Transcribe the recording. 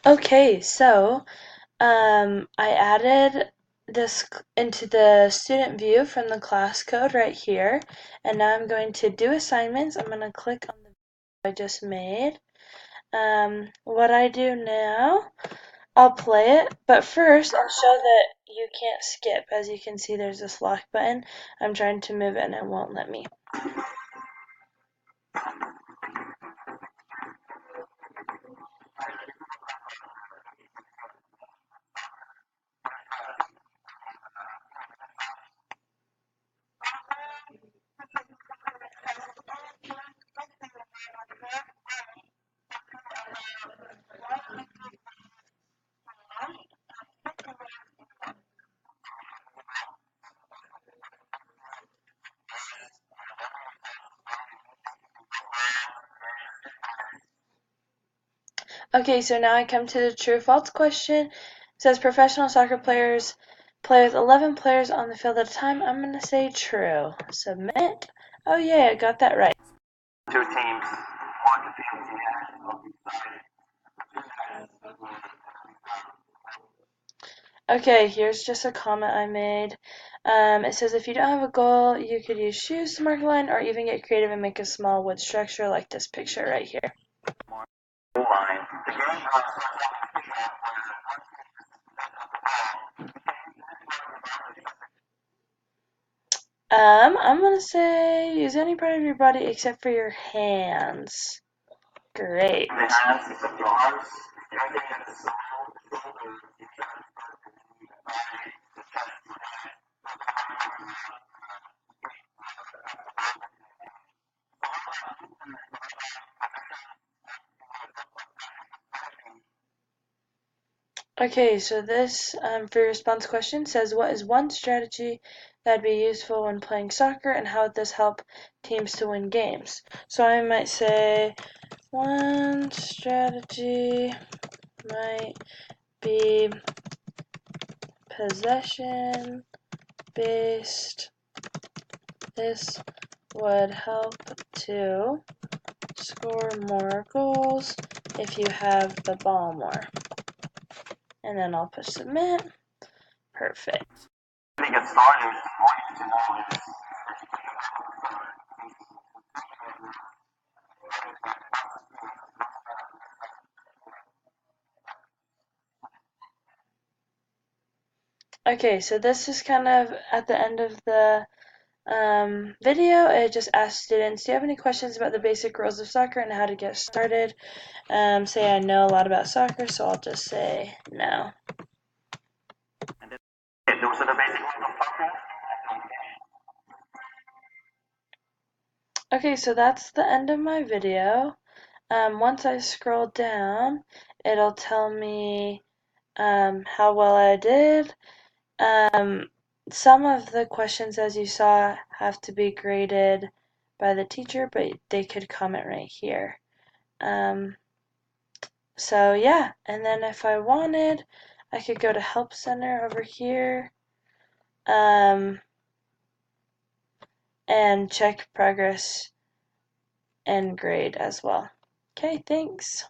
Okay, so I added this into the student view from the class code right here, and now I'm going to do assignments. I'm going to click on the video I just made. What I do now, I'll play it, but first I'll show that you can't skip. As you can see, there's this lock button. I'm trying to move it and it won't let me. Okay, so now I come to the true or false question. It says professional soccer players play with 11 players on the field at a time. I'm going to say true. Submit. Oh yeah, I got that right. Two teams on the field. Okay, here's just a comment I made. It says if you don't have a goal, you could use shoes to mark a line or even get creative and make a small wood structure like this picture right here. Line. The game I'm gonna say use any part of your body except for your hands. Great. the hands, the arms, everything that is Okay, so this for your response question says, what is one strategy that'd be useful when playing soccer and how would this help teams to win games? So I might say one strategy might be possession based. This would help to score more goals if you have the ball more. And then I'll push submit. Perfect. to get started, all you need to know is Okay, so this is kind of at the end of the video. It just asks students, do you have any questions about the basic rules of soccer and how to get started? Say I know a lot about soccer, so I'll just say no. those are the basic rules of soccer. Okay, so that's the end of my video. Once I scroll down, it'll tell me how well I did. Some of the questions, as you saw, have to be graded by the teacher, but they could comment right here. So yeah, and then if I wanted, I could go to Help Center over here and check progress and grade as well. Okay, thanks.